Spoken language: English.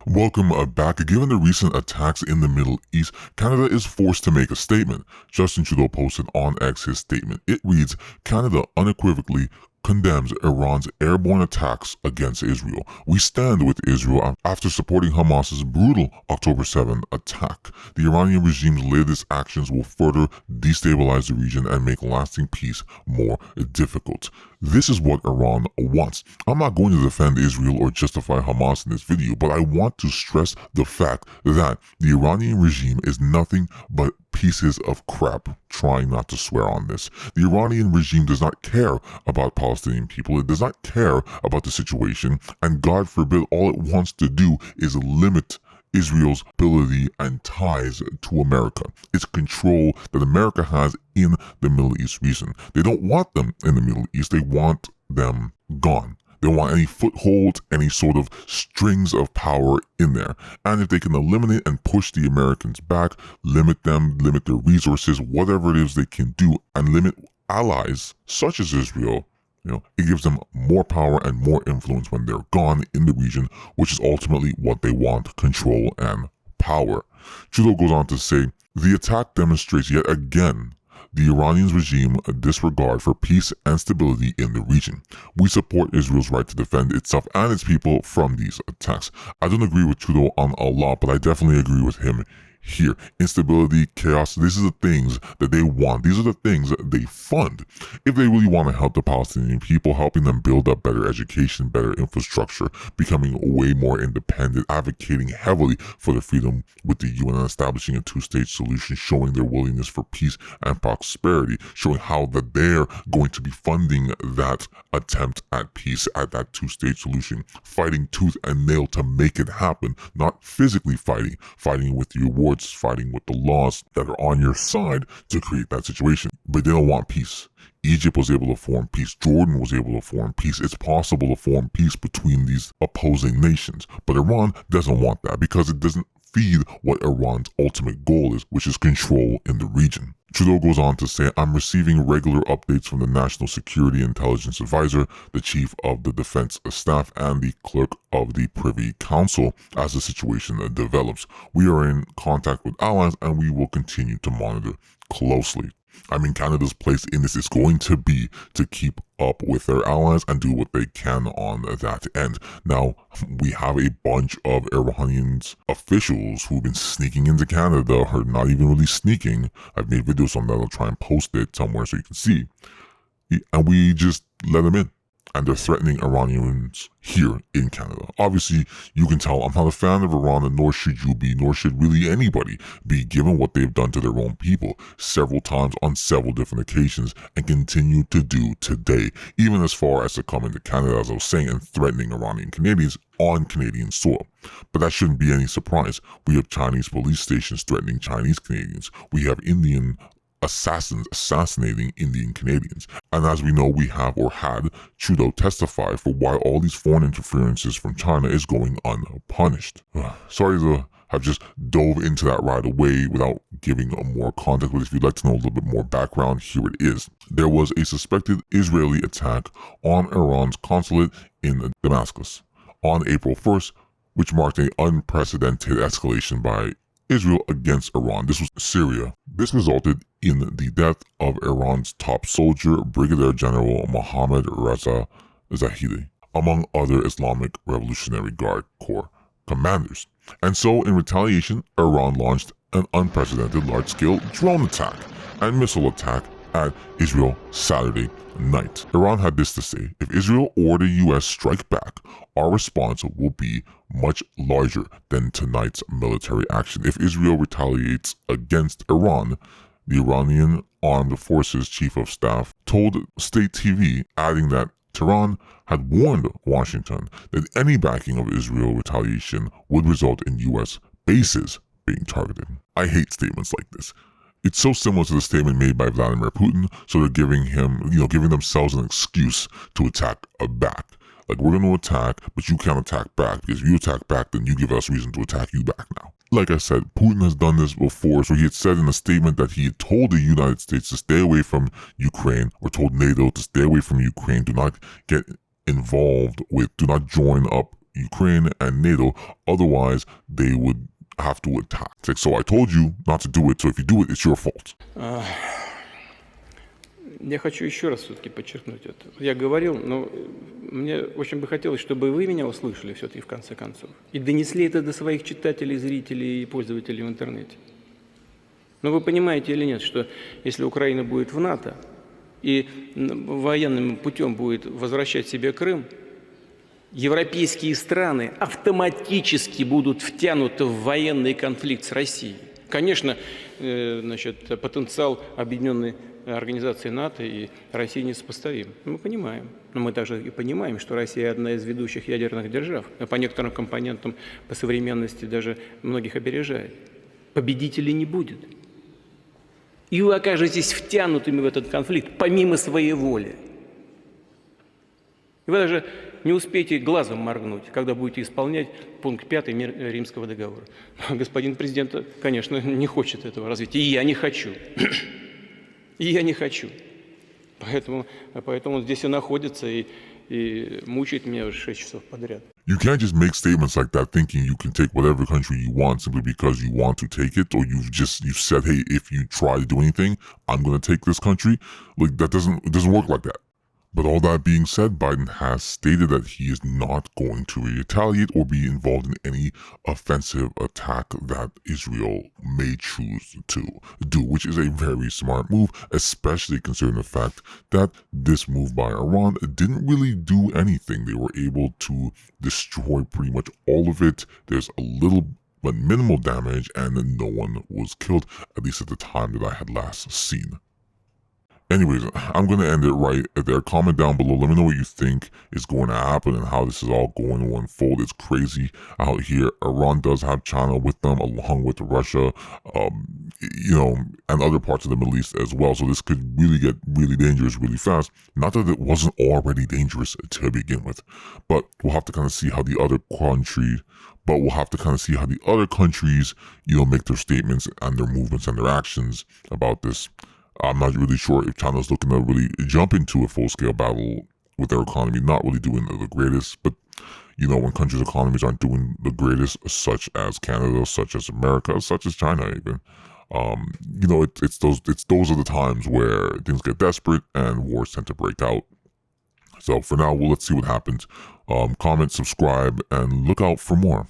Welcome back. Given the recent attacks in the Middle East, Canada is forced to make a statement. Justin Trudeau posted on X his statement. It reads, Canada unequivocally condemns Iran's airborne attacks against Israel. We stand with Israel after supporting Hamas's brutal October 7 attack. The Iranian regime's latest actions will further destabilize the region and make lasting peace more difficult. This is what Iran wants. I'm not going to defend Israel or justify Hamas in this video, but I want to stress the fact that the Iranian regime is nothing but pieces of crap. Trying not to swear on this. The Iranian regime does not care about Palestinian people. It does not care about the situation, and God forbid, all it wants to do is limit Israel's ability and ties to America. It's control that America has in the Middle East region. They don't want them in the Middle East. They want them gone. They don't want any foothold, any sort of strings of power in there. And if they can eliminate and push the Americans back, limit them, limit their resources, whatever it is they can do, and limit allies such as Israel, it gives them more power and more influence when they're gone in the region, which is ultimately what they want, control and power. Trudeau goes on to say, the attack demonstrates yet again the Iranian regime's disregard for peace and stability in the region. We support Israel's right to defend itself and its people from these attacks. I don't agree with Trudeau on a lot, but I definitely agree with him here. Instability, chaos, these are the things that they want. These are the things that they fund. If they really want to help the Palestinian people, helping them build up better education, better infrastructure, becoming way more independent, advocating heavily for their freedom with the UN and establishing a two-state solution, showing their willingness for peace and prosperity, showing how that they're going to be funding that attempt at peace, at that two-state solution, fighting tooth and nail to make it happen, not physically fighting with your words, fighting with the laws that are on your side to create that situation. But they don't want peace. Egypt was able to form peace. Jordan was able to form peace. It's possible to form peace between these opposing nations. But Iran doesn't want that because it doesn't feed what Iran's ultimate goal is, which is control in the region. Trudeau goes on to say, I'm receiving regular updates from the National Security Intelligence Advisor, the Chief of the Defense Staff, and the Clerk of the Privy Council as the situation develops. We are in contact with allies and we will continue to monitor closely. Canada's place in this is going to be to keep up with their allies and do what they can on that end. Now, we have a bunch of Iranian officials who've been sneaking into Canada, or not even really sneaking. I've made videos on that. I'll try and post it somewhere so you can see. And we just let them in. And they're threatening Iranians here in Canada. Obviously, you can tell I'm not a fan of Iran, and nor should you be, nor should really anybody be, given what they've done to their own people several times on several different occasions and continue to do today, even as far as to come into Canada, as I was saying, and threatening Iranian Canadians on Canadian soil. But that shouldn't be any surprise. We have Chinese police stations threatening Chinese Canadians. We have Indian assassins assassinating Indian Canadians. And as we know, we have or had Trudeau testify for why all these foreign interferences from China is going unpunished. Sorry to have just dove into that right away without giving more context, but if you'd like to know a little bit more background, here it is. There was a suspected Israeli attack on Iran's consulate in Damascus on April 1st, which marked an unprecedented escalation by Israel against Iran. This was Syria. This resulted in the death of Iran's top soldier, Brigadier General Mohammad Reza Zahedi, among other Islamic Revolutionary Guard Corps commanders. And so, in retaliation, Iran launched an unprecedented large-scale drone attack and missile attack at Israel Saturday night. Iran had this to say: if Israel or the US strike back, our response will be much larger than tonight's military action. If Israel retaliates against Iran, the Iranian Armed Forces Chief of Staff told state TV, adding that Tehran had warned Washington that any backing of Israel retaliation would result in US bases being targeted. I hate statements like this. It's so similar to the statement made by Vladimir Putin, so they're giving themselves an excuse to attack back. Like, we're going to attack, but you can't attack back, because if you attack back, then you give us reason to attack you back now. Like I said, Putin has done this before, so he had said in a statement that he had told the United States to stay away from Ukraine, or told NATO to stay away from Ukraine, do not get involved with, do not join up Ukraine and NATO. Otherwise, they would have to attack. So I told you not to do it, so if you do it, it's your fault. Я хочу еще раз все-таки подчеркнуть это. Я говорил, но мне очень бы хотелось, чтобы вы меня услышали все-таки в конце концов. И донесли это до своих читателей, зрителей и пользователей в интернете. Но вы понимаете или нет, что если Украина будет в НАТО и военным путем будет возвращать себе Крым, европейские страны автоматически будут втянуты в военный конфликт с Россией. Конечно, потенциал объединенной организации НАТО и России несопоставим. Мы понимаем. Но мы также и понимаем, что Россия одна из ведущих ядерных держав. А по некоторым компонентам, по современности даже многих опережает. Победителей не будет. И вы окажетесь втянутыми в этот конфликт помимо своей воли. И вы даже не успеете глазом моргнуть, когда будете исполнять пункт 5 Римского договора. Господин президент, конечно, не хочет этого развития. И я не хочу. И я не хочу. Поэтому он здесь и находится, и мучает меня уже 6 часов подряд. You can't just make statements like that thinking you can take whatever country you want simply because you want to take it, or you've said, hey, if you try to do anything, I'm going to take this country. Like, it doesn't work like that. But all that being said, Biden has stated that he is not going to retaliate or be involved in any offensive attack that Israel may choose to do, which is a very smart move, especially considering the fact that this move by Iran didn't really do anything. They were able to destroy pretty much all of it. There's a little but minimal damage, and no one was killed, at least at the time that I had last seen. Anyways, I'm going to end it right there. Comment down below. Let me know what you think is going to happen and how this is all going to unfold. It's crazy out here. Iran does have China with them, along with Russia, and other parts of the Middle East as well. So this could really get really dangerous really fast. Not that it wasn't already dangerous to begin with, but we'll have to kind of see how the other countries make their statements and their movements and their actions about this. I'm not really sure if China's looking to really jump into a full-scale battle with their economy, not really doing the greatest. But, when countries' economies aren't doing the greatest, such as Canada, such as America, such as China even, it's those are the times where things get desperate and wars tend to break out. So for now, let's see what happens. Comment, subscribe, and look out for more.